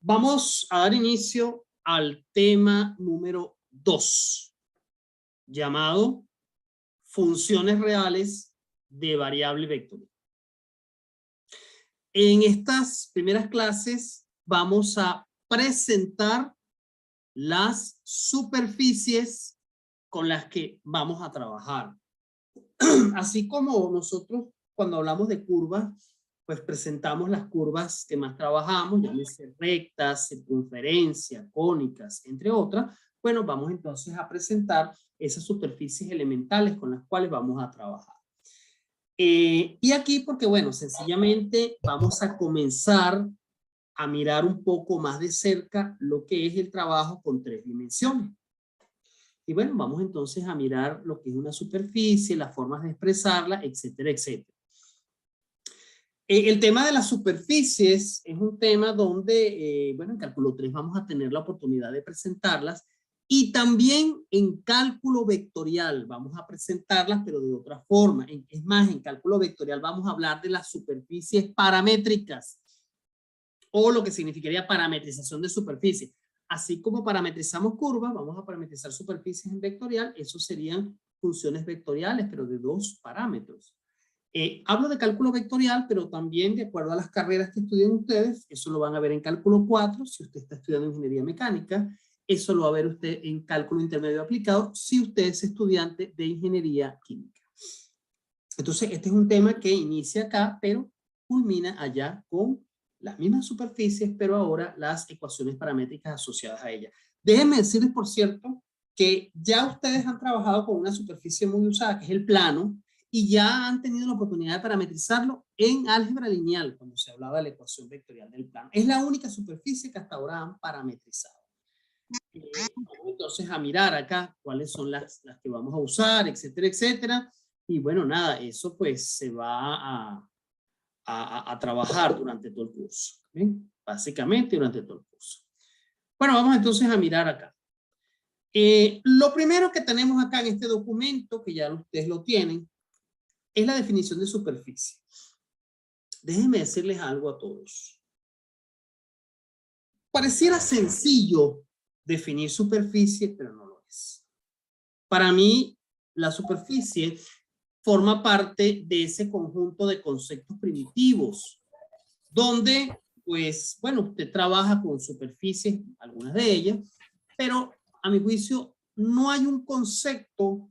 Vamos a dar inicio al tema número 2, llamado funciones reales de variable vectorial. En estas primeras clases vamos a presentar las superficies con las que vamos a trabajar. Así como nosotros cuando hablamos de curvas, pues presentamos las curvas que más trabajamos, llámese rectas, circunferencia, cónicas, entre otras. Bueno, vamos entonces a presentar esas superficies elementales con las cuales vamos a trabajar. Y aquí porque, bueno, sencillamente vamos a comenzar a mirar un poco más de cerca lo que es el trabajo con 3 dimensiones. Y bueno, vamos entonces a mirar lo que es una superficie, las formas de expresarla, etcétera, etcétera. El tema de las superficies es un tema donde, bueno, en cálculo 3 vamos a tener la oportunidad de presentarlas y también en cálculo vectorial vamos a presentarlas, pero de otra forma. Es más, en cálculo vectorial vamos a hablar de las superficies paramétricas o lo que significaría parametrización de superficie. Así como parametrizamos curvas, vamos a parametrizar superficies en vectorial. Eso serían funciones vectoriales, pero de 2 parámetros. Hablo de cálculo vectorial, pero también de acuerdo a las carreras que estudien ustedes, eso lo van a ver en cálculo 4, si usted está estudiando ingeniería mecánica, eso lo va a ver usted en cálculo intermedio aplicado, si usted es estudiante de ingeniería química. Entonces, este es un tema que inicia acá, pero culmina allá con las mismas superficies, pero ahora las ecuaciones paramétricas asociadas a ellas. Déjenme decirles, por cierto, que ya ustedes han trabajado con una superficie muy usada, que es el plano, y ya han tenido la oportunidad de parametrizarlo en álgebra lineal, cuando se hablaba de la ecuación vectorial del plano. Es la única superficie que hasta ahora han parametrizado. Vamos entonces a mirar acá cuáles son las que vamos a usar, etcétera, etcétera. Y bueno, nada, eso pues se va a trabajar durante todo el curso. ¿Bien? Básicamente durante todo el curso. Bueno, vamos entonces a mirar acá. Lo primero que tenemos acá en este documento, que ya ustedes lo tienen, es la definición de superficie. Déjenme decirles algo a todos. Pareciera sencillo definir superficie, pero no lo es. Para mí, la superficie forma parte de ese conjunto de conceptos primitivos, donde, pues, bueno, usted trabaja con superficies, algunas de ellas, pero a mi juicio no hay un concepto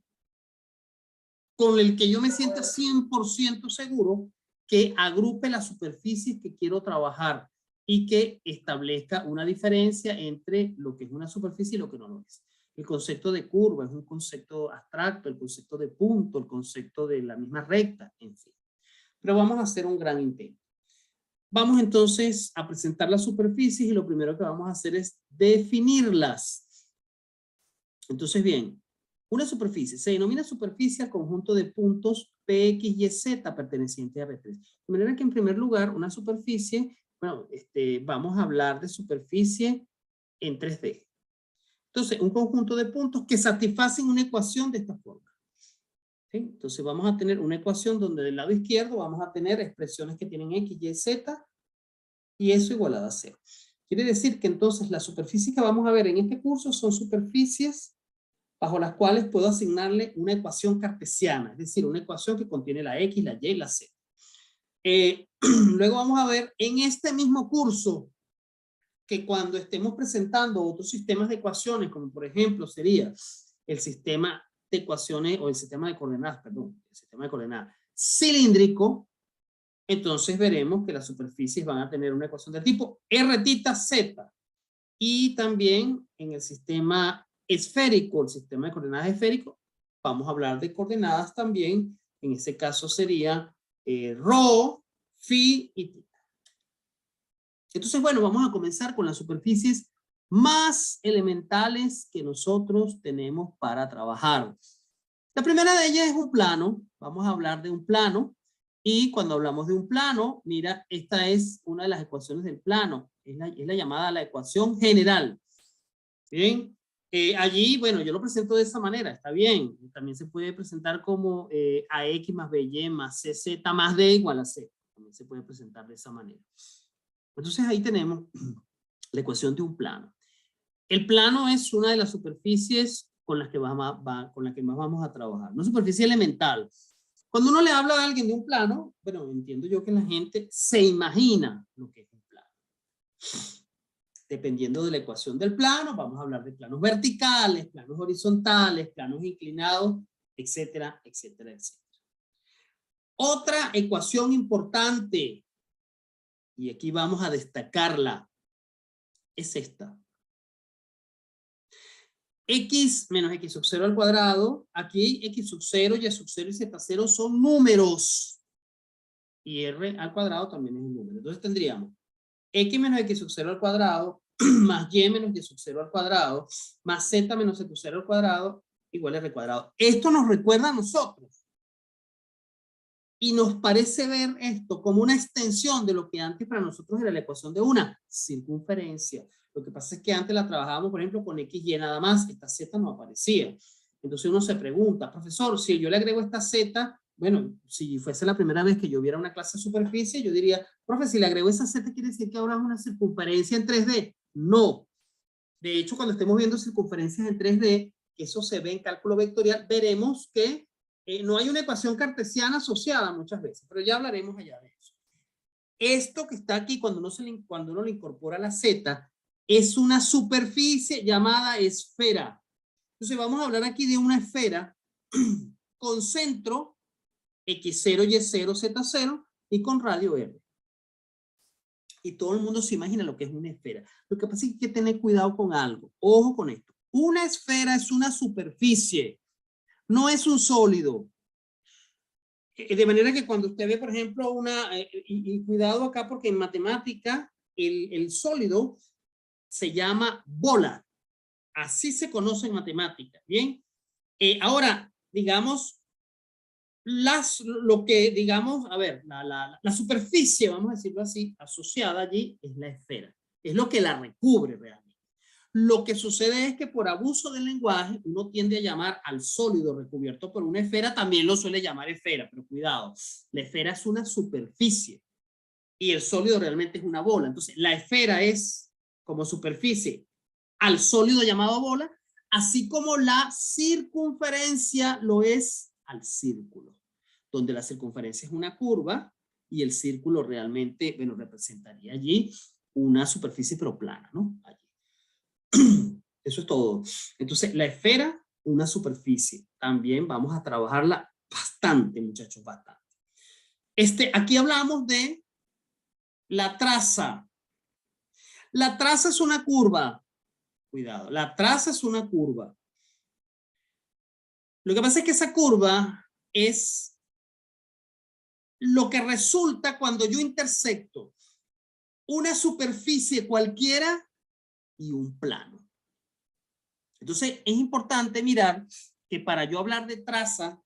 con el que yo me sienta 100% seguro que agrupe las superficies que quiero trabajar y que establezca una diferencia entre lo que es una superficie y lo que no lo es. El concepto de curva es un concepto abstracto, el concepto de punto, el concepto de la misma recta, en fin. Pero vamos a hacer un gran intento. Vamos entonces a presentar las superficies y lo primero que vamos a hacer es definirlas. Entonces, bien, una superficie se denomina superficie al conjunto de puntos P, X y Z pertenecientes a R3. De manera que en primer lugar, una superficie, bueno, vamos a hablar de superficie en 3D. Entonces, un conjunto de puntos que satisfacen una ecuación de esta forma. ¿Sí? Entonces, vamos a tener una ecuación donde del lado izquierdo vamos a tener expresiones que tienen X, Y, Z y eso igualado a 0. Quiere decir que entonces las superficies que vamos a ver en este curso son superficies bajo las cuales puedo asignarle una ecuación cartesiana, es decir, una ecuación que contiene la X, la Y y la Z. Luego vamos a ver en este mismo curso que cuando estemos presentando otros sistemas de ecuaciones, como por ejemplo sería el sistema de ecuaciones o el sistema de coordenadas, perdón, el sistema de coordenadas cilíndrico, entonces veremos que las superficies van a tener una ecuación del tipo R-Z. Y también en el sistema esférico, el sistema de coordenadas esférico, vamos a hablar de coordenadas también. En ese caso sería rho, phi y θ. Entonces, bueno, vamos a comenzar con las superficies más elementales que nosotros tenemos para trabajar. La primera de ellas es un plano. Vamos a hablar de un plano. Y cuando hablamos de un plano, mira, esta es una de las ecuaciones del plano. Es la llamada la ecuación general. Bien. Allí, bueno, yo lo presento de esa manera, está bien. También se puede presentar como AX más BY más CZ más D igual a C. También se puede presentar de esa manera. Entonces ahí tenemos la ecuación de un plano. El plano es una de las superficies con las que más vamos a trabajar. Una superficie elemental. Cuando uno le habla a alguien de un plano, bueno, entiendo yo que la gente se imagina lo que es un plano. Dependiendo de la ecuación del plano, vamos a hablar de planos verticales, planos horizontales, planos inclinados, etcétera, etcétera, etcétera. Otra ecuación importante, y aquí vamos a destacarla, es esta. X menos X sub 0 al cuadrado, aquí X sub 0, Y sub 0 y Z 0 son números. Y R al cuadrado también es un número. Entonces tendríamos X menos X sub 0 al cuadrado, más Y menos Y sub 0 al cuadrado, más Z menos Z sub 0 al cuadrado, igual a R cuadrado. Esto nos recuerda a nosotros. Y nos parece ver esto como una extensión de lo que antes para nosotros era la ecuación de una circunferencia. Lo que pasa es que antes la trabajábamos, por ejemplo, con XY nada más. Esta Z no aparecía. Entonces uno se pregunta, profesor, si yo le agrego esta Z, bueno, si fuese la primera vez que yo viera una clase de superficie, yo diría, profe, si le agrego esa Z, ¿quiere decir que ahora es una circunferencia en 3D? No. De hecho, cuando estemos viendo circunferencias en 3D, que eso se ve en cálculo vectorial, veremos que no hay una ecuación cartesiana asociada muchas veces, pero ya hablaremos allá de eso. Esto que está aquí, cuando uno le incorpora la Z, es una superficie llamada esfera. Entonces vamos a hablar aquí de una esfera con centro X0, Y0, Z0 y con radio R. Y todo el mundo se imagina lo que es una esfera. Lo que pasa es que hay que tener cuidado con algo. Ojo con esto. Una esfera es una superficie, no es un sólido. De manera que cuando usted ve, por ejemplo, y cuidado acá porque en matemática el sólido se llama bola. Así se conoce en matemática. Bien. Ahora, digamos, lo que, digamos, a ver, la superficie, vamos a decirlo así, asociada allí es la esfera. Es lo que la recubre realmente. Lo que sucede es que por abuso del lenguaje uno tiende a llamar al sólido recubierto por una esfera, también lo suele llamar esfera, pero cuidado, la esfera es una superficie y el sólido realmente es una bola. Entonces la esfera es como superficie al sólido llamado bola, así como la circunferencia lo es al círculo, donde la circunferencia es una curva y el círculo realmente, bueno, representaría allí una superficie pero plana, ¿no? Allí. Eso es todo. Entonces, la esfera, una superficie. También vamos a trabajarla bastante, muchachos, bastante. Aquí hablamos de la traza. La traza es una curva. Cuidado, la traza es una curva. Lo que pasa es que esa curva es lo que resulta cuando yo intersecto una superficie cualquiera y un plano. Entonces, es importante mirar que para yo hablar de traza,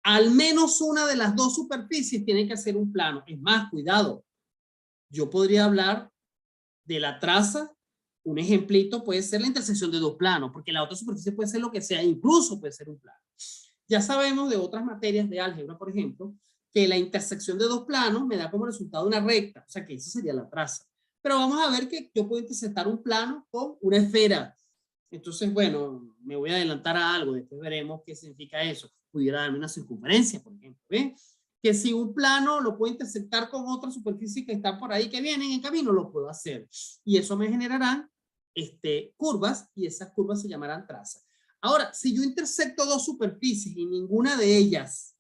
al menos una de las dos superficies tiene que hacer un plano. Es más, cuidado, yo podría hablar de la traza, un ejemplito puede ser la intersección de dos planos, porque la otra superficie puede ser lo que sea, incluso puede ser un plano. Ya sabemos de otras materias de álgebra, por ejemplo, que la intersección de dos planos me da como resultado una recta, o sea que esa sería la traza. Pero vamos a ver que yo puedo intersectar un plano con una esfera. Entonces, bueno, me voy a adelantar a algo, después veremos qué significa eso. Pudiera darme una circunferencia, por ejemplo. ¿Ven? Que si un plano lo puedo intersectar con otra superficie que está por ahí, que vienen en camino, lo puedo hacer. Y eso me generarán curvas, y esas curvas se llamarán trazas. Ahora, si yo intersecto dos superficies y ninguna de ellas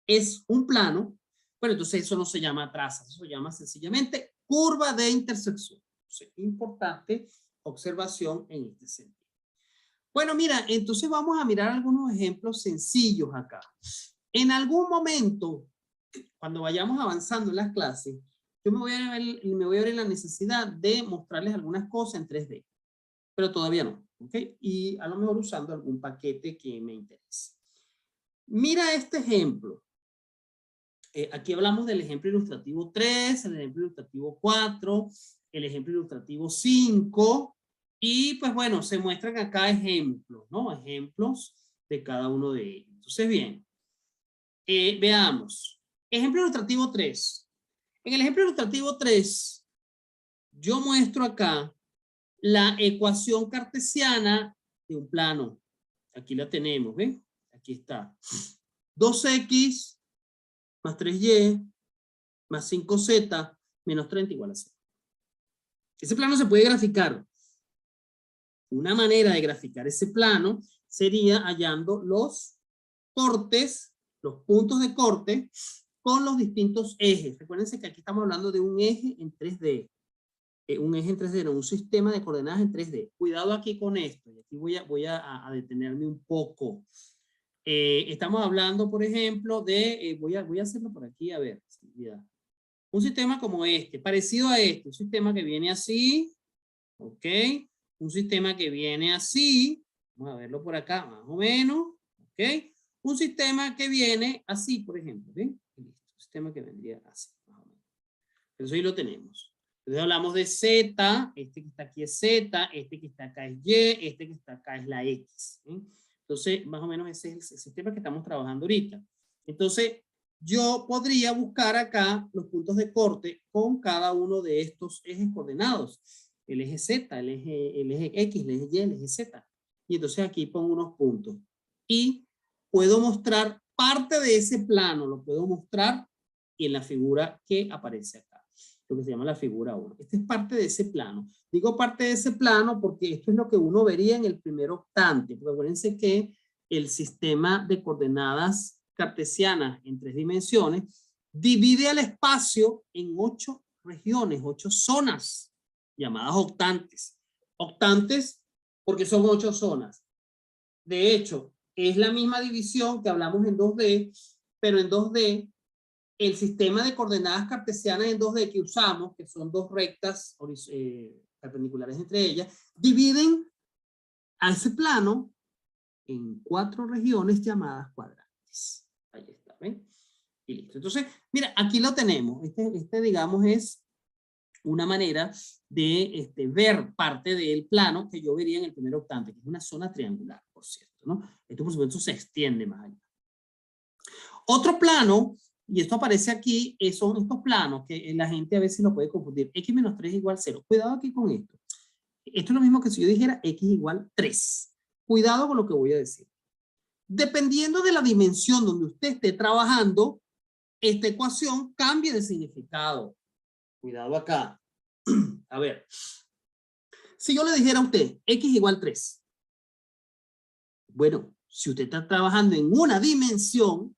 es un plano, bueno, entonces eso no se llama traza, eso se llama sencillamente curva de intersección. Entonces, importante observación en este sentido. Bueno, mira, entonces vamos a mirar algunos ejemplos sencillos acá. En algún momento, cuando vayamos avanzando en las clases, yo me voy a ver en la necesidad de mostrarles algunas cosas en 3D, pero todavía no, ¿ok? Y a lo mejor usando algún paquete que me interese. Mira este ejemplo. Aquí hablamos del ejemplo ilustrativo 3, el ejemplo ilustrativo 4, el ejemplo ilustrativo 5, Y pues bueno, se muestran acá ejemplos, ¿no? Ejemplos de cada uno de ellos. Entonces, bien, veamos. Ejemplo ilustrativo 3. En el ejemplo ilustrativo 3, yo muestro acá la ecuación cartesiana de un plano. Aquí la tenemos, ¿ven? Aquí está. 2x más 3y más 5z menos 30 igual a 0. Ese plano se puede graficar. Una manera de graficar ese plano sería hallando los cortes, los puntos de corte con los distintos ejes. Recuérdense que aquí estamos hablando de un eje en 3D. Un eje en 3D, no, un sistema de coordenadas en 3D. Cuidado aquí con esto. Y aquí voy a detenerme un poco. Estamos hablando, por ejemplo, de... voy a hacerlo por aquí, a ver. Un sistema como este, parecido a este. Un sistema que viene así. ¿Ok? Un sistema que viene así. Vamos a verlo por acá, más o menos. ¿Ok? Un sistema que viene así, por ejemplo. ¿Ven? Un sistema que vendría así, más o menos. Eso ahí lo tenemos. Entonces hablamos de Z, este que está aquí es Z, este que está acá es Y, este que está acá es la X. ¿Sí? Entonces, más o menos ese es el sistema que estamos trabajando ahorita. Entonces, yo podría buscar acá los puntos de corte con cada uno de estos ejes coordenados. El eje Z, el eje X, el eje Y, el eje Z. Y entonces aquí pongo unos puntos. Y puedo mostrar parte de ese plano, lo puedo mostrar en la figura que aparece acá, lo que se llama la figura 1. Esta es parte de ese plano. Digo parte de ese plano porque esto es lo que uno vería en el primer octante. Porque acuérdense que el sistema de coordenadas cartesianas en 3 dimensiones divide el espacio en 8 regiones, 8 zonas, llamadas octantes. Octantes porque son 8 zonas. De hecho, es la misma división que hablamos en 2D, pero en 2D el sistema de coordenadas cartesianas en 2D que usamos, que son dos rectas perpendiculares entre ellas, dividen a ese plano en 4 regiones llamadas cuadrantes. Ahí está, ¿ven? Y listo. Entonces, mira, aquí lo tenemos. Este digamos, es una manera de ver parte del plano que yo vería en el primer octante, que es una zona triangular, por cierto, ¿no? Esto, por supuesto, se extiende más allá. Otro plano, y esto aparece aquí, son estos planos que la gente a veces lo puede confundir. X menos 3 igual 0. Cuidado aquí con esto. Esto es lo mismo que si yo dijera X igual 3. Cuidado con lo que voy a decir. Dependiendo de la dimensión donde usted esté trabajando, esta ecuación cambia de significado. Cuidado acá. A ver. Si yo le dijera a usted X igual 3. Bueno, si usted está trabajando en una dimensión,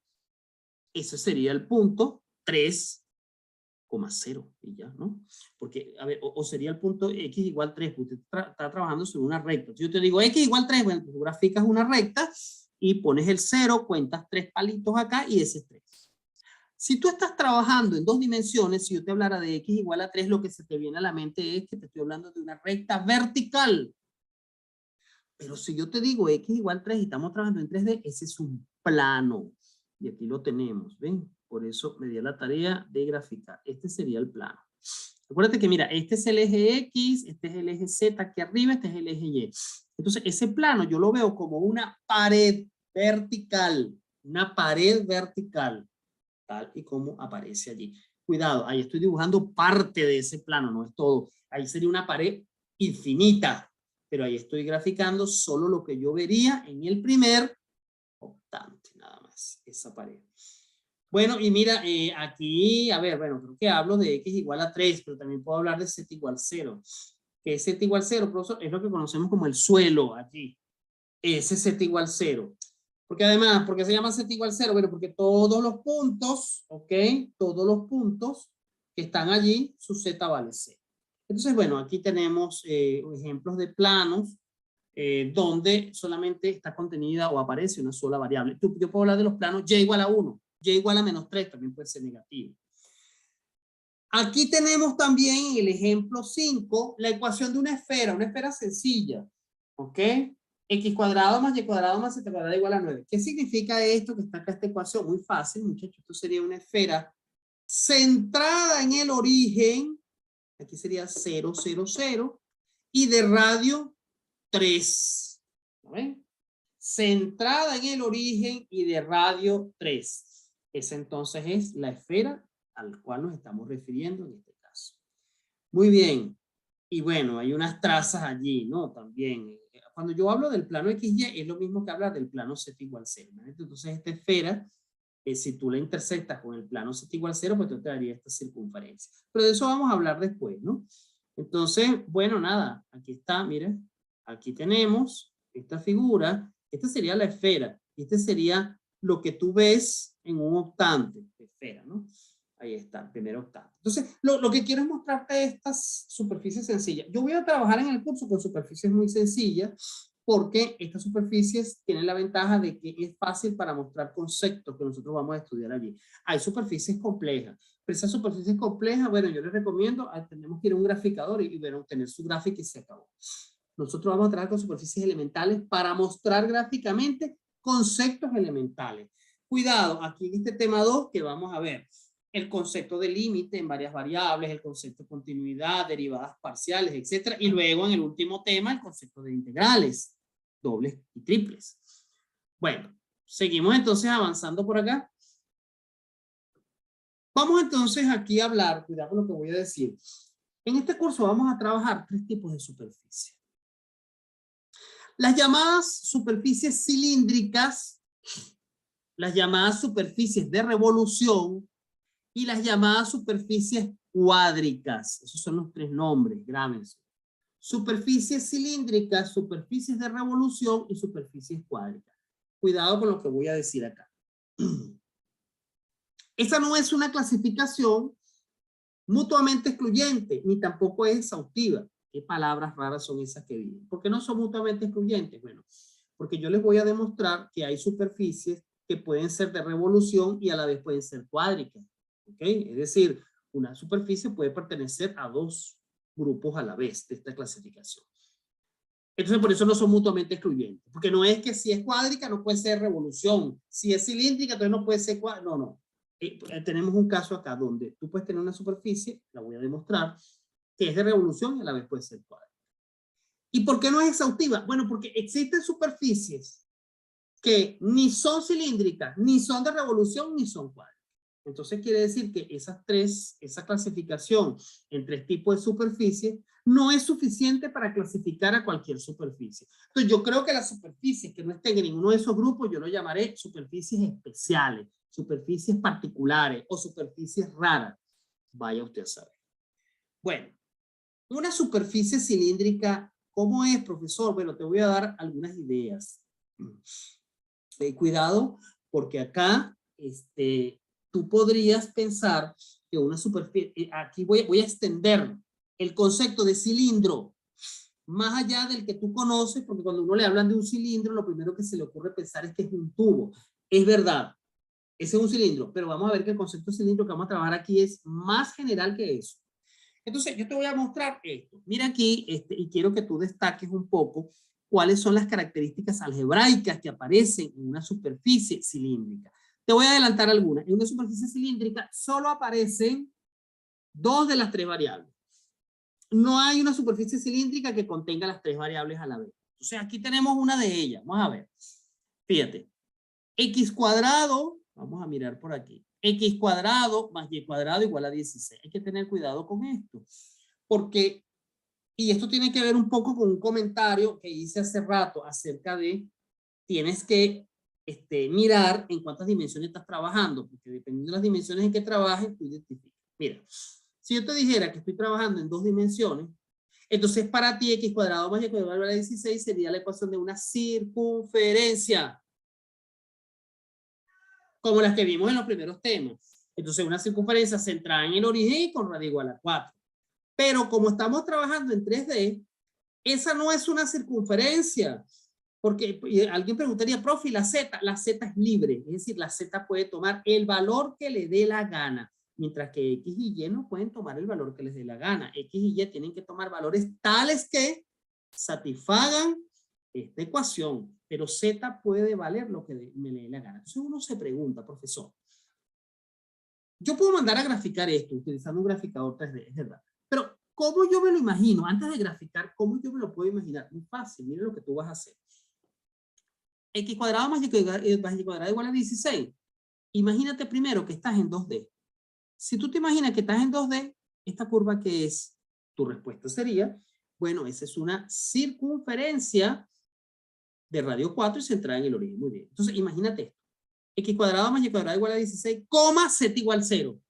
ese sería el punto 3,0 y ya, ¿no? Porque, a ver, o sería el punto X igual 3, porque usted está trabajando sobre una recta. Si yo te digo X igual 3, bueno, tú graficas una recta y pones el 0, cuentas 3 palitos acá y ese es 3. Si tú estás trabajando en 2 dimensiones, si yo te hablara de X igual a 3, lo que se te viene a la mente es que te estoy hablando de una recta vertical. Pero si yo te digo X igual 3 y estamos trabajando en 3D, ese es un plano. Y aquí lo tenemos, ¿ven? Por eso me di la tarea de graficar. Este sería el plano. Acuérdate que mira, este es el eje X, este es el eje Z aquí arriba, este es el eje Y. Entonces ese plano yo lo veo como una pared vertical. Una pared vertical. Tal y como aparece allí. Cuidado, ahí estoy dibujando parte de ese plano, no es todo. Ahí sería una pared infinita. Pero ahí estoy graficando solo lo que yo vería en el primer octante, nada más, esa pared. Bueno, y mira, aquí, a ver, bueno, creo que hablo de X igual a 3, pero también puedo hablar de Z igual 0. Que es Z igual 0, profesor, es lo que conocemos como el suelo allí. Ese es Z igual 0. Porque además, ¿por qué se llama Z igual 0? Bueno, porque todos los puntos, ¿ok? Todos los puntos que están allí, su Z vale 0. Entonces, bueno, aquí tenemos ejemplos de planos donde solamente está contenida o aparece una sola variable. Yo puedo hablar de los planos Y igual a 1, Y igual a menos 3, también puede ser negativo. Aquí tenemos también en el ejemplo 5 la ecuación de una esfera sencilla, ¿ok? X cuadrado más Y cuadrado más Z cuadrado igual a 9. ¿Qué significa esto que está acá esta ecuación? Muy fácil, muchachos. Esto sería una esfera centrada en el origen. Aquí sería 0, 0, 0. y de radio 3. ¿Ven? Centrada en el origen y de radio 3. Esa entonces es la esfera al cual nos estamos refiriendo en este caso. Muy bien. Y bueno, hay unas trazas allí, ¿no? También. Cuando yo hablo del plano XY, es lo mismo que hablar del plano Z igual 0. Entonces, esta esfera, si tú la intersectas con el plano Z igual 0, pues te daría esta circunferencia. Pero de eso vamos a hablar después, ¿no? Entonces, bueno, nada. Aquí está, miren. Aquí tenemos esta figura. Esta sería la esfera. Este sería lo que tú ves en un octante de esfera, ¿no? Ahí está, primer octante. Entonces, lo que quiero es mostrarte estas superficies sencillas. Yo voy a trabajar en el curso con superficies muy sencillas porque estas superficies tienen la ventaja de que es fácil para mostrar conceptos que nosotros vamos a estudiar allí. Hay superficies complejas, pero esas superficies complejas, bueno, yo les recomiendo, tenemos que ir a un graficador y bueno, tener su gráfica y se acabó. Nosotros vamos a trabajar con superficies elementales para mostrar gráficamente conceptos elementales. Cuidado, aquí en este tema 2 que vamos a ver el concepto de límite en varias variables, el concepto de continuidad, derivadas parciales, etcétera, y luego en el último tema el concepto de integrales, dobles y triples. Bueno, seguimos entonces avanzando por acá. Vamos entonces aquí a hablar, cuidado con lo que voy a decir. En este curso vamos a trabajar 3 tipos de superficie. Las llamadas superficies cilíndricas, las llamadas superficies de revolución y las llamadas superficies cuádricas. Esos son los 3 nombres, grábense. Superficies cilíndricas, superficies de revolución y superficies cuádricas. Cuidado con lo que voy a decir acá. Esa no es una clasificación mutuamente excluyente, ni tampoco es exhaustiva. ¿Qué palabras raras son esas que vienen? ¿Por qué no son mutuamente excluyentes? Bueno, porque yo les voy a demostrar que hay superficies que pueden ser de revolución y a la vez pueden ser cuádricas. ¿Okay? Es decir, una superficie puede pertenecer a 2 grupos a la vez de esta clasificación. Entonces, por eso no son mutuamente excluyentes. Porque no es que si es cuádrica no puede ser revolución. Si es cilíndrica, entonces no puede ser cuádrica. No, no. Tenemos un caso acá donde tú puedes tener una superficie, la voy a demostrar, que es de revolución y a la vez puede ser cuádrica. ¿Y por qué no es exhaustiva? Bueno, porque existen superficies que ni son cilíndricas, ni son de revolución, ni son cuádricas. Entonces quiere decir que esa clasificación en 3 tipos de superficie no es suficiente para clasificar a cualquier superficie. Entonces yo creo que las superficies que no estén en ninguno de esos grupos, yo lo llamaré superficies especiales, superficies particulares o superficies raras. Vaya usted a saber. Bueno, una superficie cilíndrica, ¿cómo es, profesor? Bueno, te voy a dar algunas ideas. Cuidado, porque acá, tú podrías pensar que una superficie, aquí voy a extender el concepto de cilindro más allá del que tú conoces, porque cuando uno le hablan de un cilindro, lo primero que se le ocurre pensar es que es un tubo. Es verdad, ese es un cilindro, pero vamos a ver que el concepto de cilindro que vamos a trabajar aquí es más general que eso. Entonces, yo te voy a mostrar esto. Mira aquí, y quiero que tú destaques un poco cuáles son las características algebraicas que aparecen en una superficie cilíndrica. Te voy a adelantar algunas. En una superficie cilíndrica solo aparecen 2 de las 3 variables. No hay una superficie cilíndrica que contenga las 3 variables a la vez. Entonces, aquí tenemos una de ellas. Vamos a ver. Fíjate. X cuadrado, vamos a mirar por aquí. X cuadrado más Y cuadrado igual a 16. Hay que tener cuidado con esto. Porque, y esto tiene que ver un poco con un comentario que hice hace rato acerca de, tienes que mirar en cuántas dimensiones estás trabajando, porque dependiendo de las dimensiones en que trabajes, tú identificas. Mira, si yo te dijera que estoy trabajando en 2 dimensiones, entonces para ti X cuadrado más Y cuadrado igual a 16 sería la ecuación de una circunferencia, como las que vimos en los primeros temas. Entonces una circunferencia centrada en el origen y con radio igual a 4. Pero como estamos trabajando en 3D, esa no es una circunferencia. Porque alguien preguntaría, profe, la Z es libre. Es decir, la Z puede tomar el valor que le dé la gana. Mientras que X y Y no pueden tomar el valor que les dé la gana. X y Y tienen que tomar valores tales que satisfagan esta ecuación. Pero Z puede valer lo que me le dé la gana. Entonces uno se pregunta, profesor, yo puedo mandar a graficar esto utilizando un graficador 3D, es verdad. Pero ¿cómo yo me lo imagino? Antes de graficar, ¿cómo yo me lo puedo imaginar? Muy fácil, mira lo que tú vas a hacer. X cuadrado más Y cuadrado igual a 16. Imagínate primero que estás en 2D. Si tú te imaginas que estás en 2D, esta curva que es, tu respuesta sería, bueno, esa es una circunferencia de radio 4 y centrada en el origen. Muy bien. Entonces, imagínate esto. X cuadrado más Y cuadrado igual a 16, Z igual 0.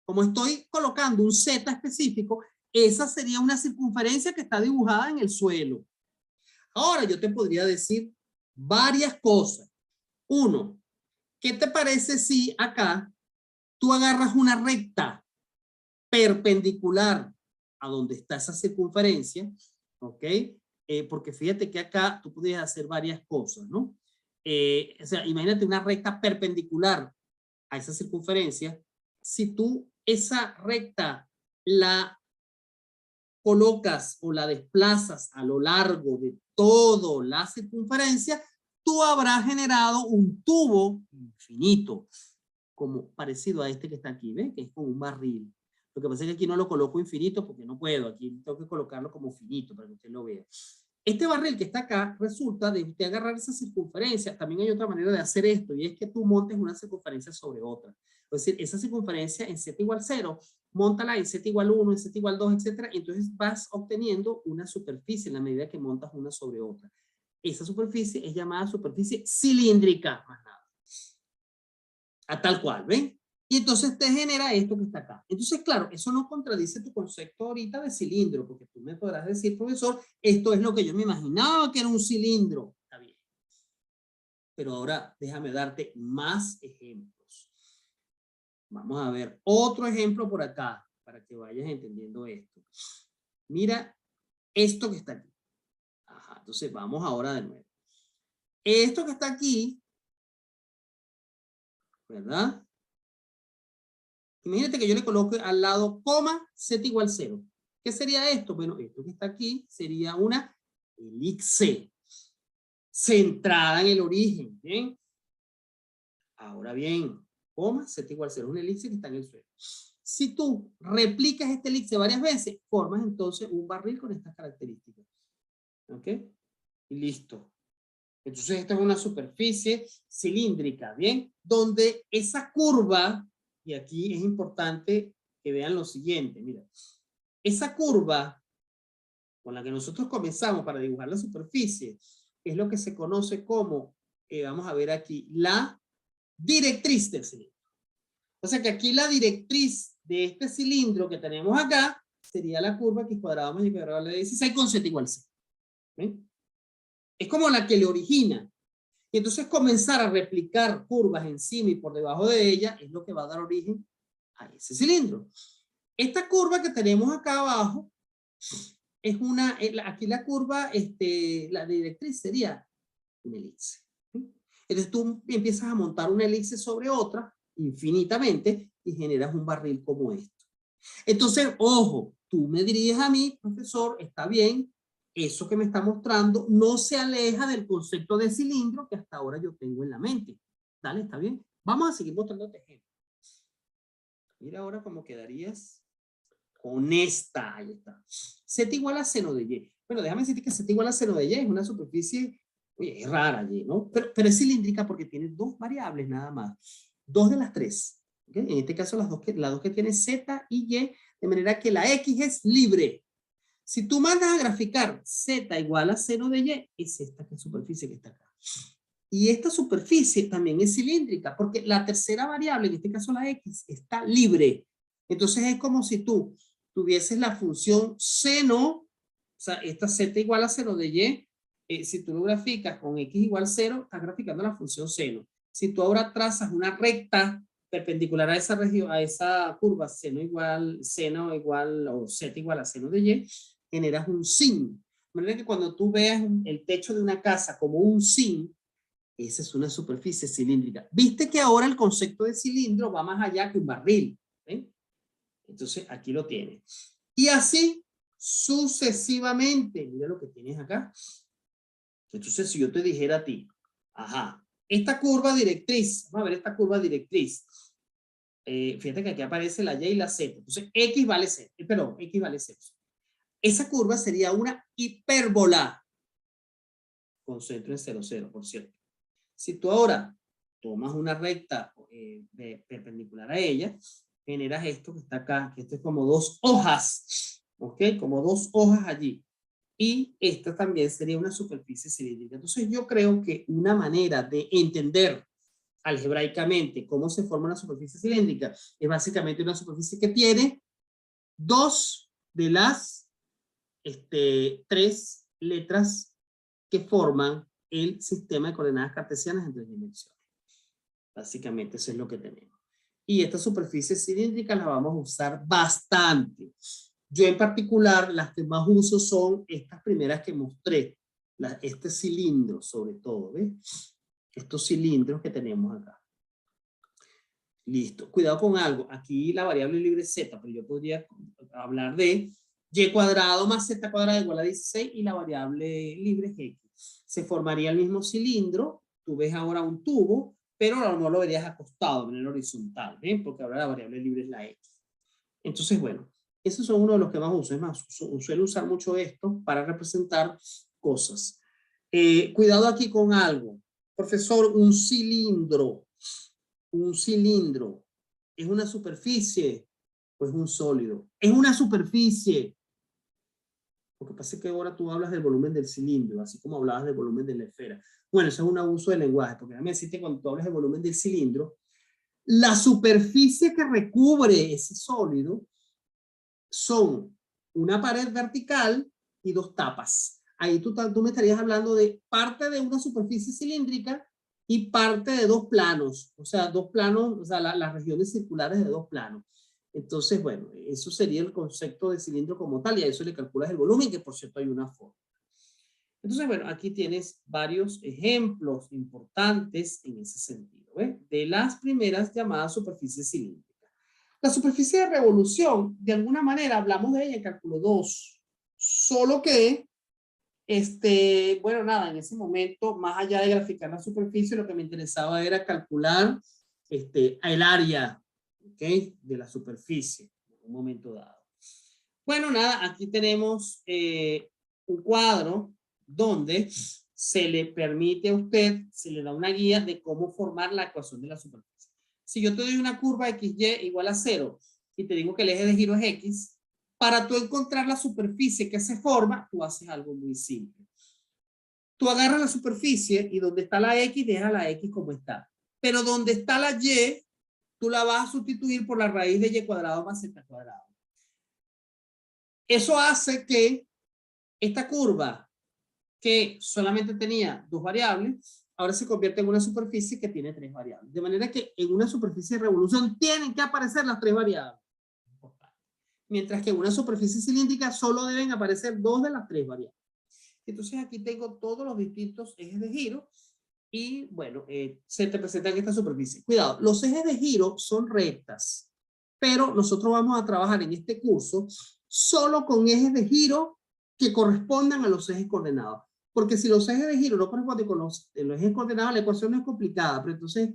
Como estoy colocando un Z específico, esa sería una circunferencia que está dibujada en el suelo. Ahora yo te podría decir varias cosas. Uno, ¿qué te parece si acá tú agarras una recta perpendicular a donde está esa circunferencia? ¿Ok? Porque fíjate que acá tú podrías hacer varias cosas, ¿no? O sea, imagínate una recta perpendicular a esa circunferencia. Si tú esa recta la colocas o la desplazas a lo largo de toda la circunferencia, tú habrás generado un tubo infinito, como parecido a este que está aquí, ¿ven? Que es como un barril. Lo que pasa es que aquí no lo coloco infinito porque no puedo, aquí tengo que colocarlo como finito para que usted lo vea. Este barril que está acá resulta de usted agarrar esa circunferencia. También hay otra manera de hacer esto, y es que tú montes una circunferencia sobre otra. Es decir, esa circunferencia en Z igual 0, móntala en Z igual 1, en Z igual 2, etc. Entonces vas obteniendo una superficie en la medida que montas una sobre otra. Esa superficie es llamada superficie cilíndrica, más nada. A tal cual, ¿ven? Y entonces te genera esto que está acá. Entonces, claro, eso no contradice tu concepto ahorita de cilindro, porque tú me podrás decir, profesor, esto es lo que yo me imaginaba que era un cilindro. Está bien. Pero ahora déjame darte más ejemplos. Vamos a ver otro ejemplo por acá, para que vayas entendiendo esto. Mira esto que está aquí. Ajá, entonces vamos ahora de nuevo. Esto que está aquí, ¿verdad? Imagínate que yo le coloque al lado coma Z igual 0. ¿Qué sería esto? Bueno, esto que está aquí sería una elipse centrada en el origen. ¿Bien? Ahora bien, coma Z igual 0 es una elipse que está en el suelo. Si tú replicas esta elipse varias veces, formas entonces un barril con estas características. ¿Ok? Y listo. Entonces esta es una superficie cilíndrica, ¿bien? Donde esa curva, y aquí es importante que vean lo siguiente, mira, esa curva con la que nosotros comenzamos para dibujar la superficie es lo que se conoce como, vamos a ver aquí, la directriz del cilindro. O sea que aquí la directriz de este cilindro que tenemos acá sería la curva que cuadrado más y cuadrado de 16 con Z igual 0. ¿Ven? Es como la que le origina. Y entonces comenzar a replicar curvas encima y por debajo de ella es lo que va a dar origen a ese cilindro. Esta curva que tenemos acá abajo es una, aquí la curva, la directriz sería una elipse. Entonces tú empiezas a montar una elipse sobre otra infinitamente y generas un barril como esto. Entonces, ojo, tú me dirías a mí, profesor, está bien, eso que me está mostrando no se aleja del concepto de cilindro que hasta ahora yo tengo en la mente. Dale, está bien. Vamos a seguir mostrándote ejemplos. Mira ahora cómo quedarías con esta. Ahí está. Z igual a seno de Y. Bueno, déjame decirte que Z igual a seno de Y es una superficie, oye, es rara Y, ¿no? Pero es cilíndrica porque tiene dos variables nada más. Dos de las tres. ¿Okay? En este caso las dos que tiene Z y Y, de manera que la X es libre. Si tú mandas a graficar Z igual a seno de Y, es esta superficie que está acá. Y esta superficie también es cilíndrica, porque la tercera variable, en este caso la X, está libre. Entonces es como si tú tuvieses la función seno, o sea, esta Z igual a seno de Y, si tú lo graficas con X igual 0, estás graficando la función seno. Si tú ahora trazas una recta perpendicular a esa región, a esa curva, seno igual o Z igual a seno de Y, generas un sin. De manera que cuando tú veas el techo de una casa como un sin, esa es una superficie cilíndrica. Viste que ahora el concepto de cilindro va más allá que un barril. ¿Ven? Entonces aquí lo tienes. Y así sucesivamente. Mira lo que tienes acá. Entonces si yo te dijera a ti, ajá, esta curva directriz, vamos a ver esta curva directriz. Fíjate que aquí aparece la Y y la Z. Entonces X vale 0. Perdón, X vale 0. Esa curva sería una hipérbola con centro en 0, por cierto. Si tú ahora tomas una recta perpendicular a ella, generas esto que está acá, que esto es como dos hojas, ¿ok? Como dos hojas allí. Y esta también sería una superficie cilíndrica. Entonces yo creo que una manera de entender algebraicamente cómo se forma una superficie cilíndrica es básicamente una superficie que tiene dos de las tres letras que forman el sistema de coordenadas cartesianas en 3 dimensiones. Básicamente eso es lo que tenemos. Y esta superficie cilíndrica la vamos a usar bastante. Yo en particular, las que más uso son estas primeras que mostré. Este cilindro sobre todo, ¿ves? Estos cilindros que tenemos acá. Listo. Cuidado con algo. Aquí la variable libre es z, pero yo podría hablar de y cuadrado más z cuadrado igual a 16 y la variable libre es x. Se formaría el mismo cilindro. Tú ves ahora un tubo, pero a lo mejor lo verías acostado de manera horizontal, ¿ven? Porque ahora la variable libre es la x. Entonces, bueno, esos son uno de los que más uso. Es más, suelo usar mucho esto para representar cosas. Cuidado aquí con algo. Profesor, un cilindro. Un cilindro. ¿Es una superficie o es un sólido? Es una superficie. Lo que pasa es que ahora tú hablas del volumen del cilindro, así como hablabas del volumen de la esfera. Bueno, eso es un abuso del lenguaje, porque déjame decirte, cuando tú hablas del volumen del cilindro, la superficie que recubre ese sólido son una pared vertical y dos tapas. Ahí tú me estarías hablando de parte de una superficie cilíndrica y parte de dos planos, o sea, dos planos, o sea, las regiones circulares de dos planos. Entonces, bueno, eso sería el concepto de cilindro como tal, y a eso le calculas el volumen, que por cierto hay una forma. Entonces, bueno, aquí tienes varios ejemplos importantes en ese sentido, ¿eh? De las primeras llamadas superficies cilíndricas. La superficie de revolución, de alguna manera, hablamos de ella en cálculo 2, solo que, bueno, nada, en ese momento, más allá de graficar la superficie, lo que me interesaba era calcular el área, ¿ok? De la superficie, en un momento dado. Bueno, nada, aquí tenemos un cuadro donde se le permite a usted, se le da una guía de cómo formar la ecuación de la superficie. Si yo te doy una curva XY igual a 0 y te digo que el eje de giro es X, para tú encontrar la superficie que se forma, tú haces algo muy simple. Tú agarras la superficie y donde está la X, deja la X como está. Pero donde está la Y, tú la vas a sustituir por la raíz de Y cuadrado más Z cuadrado. Eso hace que esta curva, que solamente tenía dos variables, ahora se convierte en una superficie que tiene tres variables. De manera que en una superficie de revolución tienen que aparecer las tres variables. Mientras que en una superficie cilíndrica solo deben aparecer dos de las tres variables. Entonces aquí tengo todos los distintos ejes de giro y bueno, se te presentan esta superficie. Cuidado, los ejes de giro son rectas, pero nosotros vamos a trabajar en este curso solo con ejes de giro que correspondan a los ejes coordenados. Porque si los ejes de giro no corresponden con los ejes coordenados, la ecuación no es complicada, pero entonces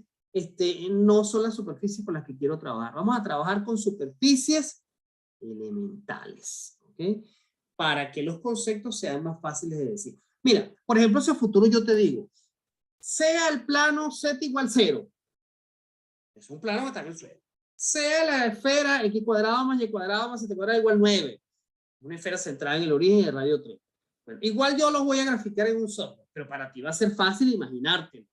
no son las superficies con las que quiero trabajar. Vamos a trabajar con superficies elementales, ¿ok? Para que los conceptos sean más fáciles de decir. Mira, por ejemplo, si a futuro yo te digo, sea el plano Z igual 0, es un plano que está en el suelo. Sea la esfera X cuadrado más Y cuadrado más Z cuadrado igual 9, una esfera centrada en el origen y el radio 3. Bueno, igual yo los voy a graficar en un software, pero para ti va a ser fácil imaginarte.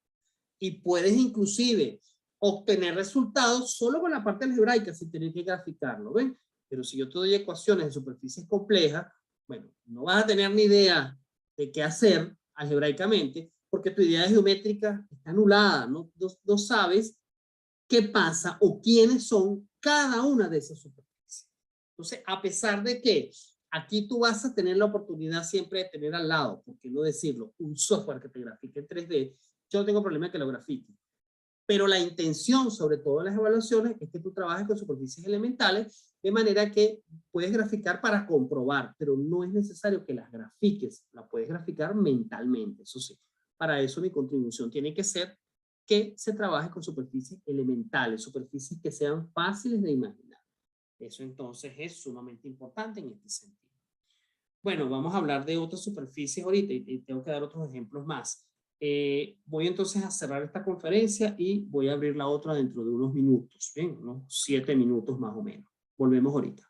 Y puedes inclusive obtener resultados solo con la parte algebraica sin tener que graficarlo, ¿ven? Pero si yo te doy ecuaciones de superficies complejas, bueno, no vas a tener ni idea de qué hacer algebraicamente porque tu idea geométrica está anulada, no sabes qué pasa o quiénes son cada una de esas superficies. Entonces, a pesar de que aquí tú vas a tener la oportunidad siempre de tener al lado, por qué no decirlo, un software que te grafique en 3D, yo no tengo problema en que lo grafique. Pero la intención, sobre todo en las evaluaciones, es que tú trabajes con superficies elementales, de manera que puedes graficar para comprobar, pero no es necesario que las grafiques, las puedes graficar mentalmente, eso sí. Para eso mi contribución tiene que ser que se trabaje con superficies elementales, superficies que sean fáciles de imaginar. Eso entonces es sumamente importante en este sentido. Bueno, vamos a hablar de otras superficies ahorita y tengo que dar otros ejemplos más. Voy entonces a cerrar esta conferencia y voy a abrir la otra dentro de unos minutos, ¿bien? Unos 7 minutos más o menos. Volvemos ahorita.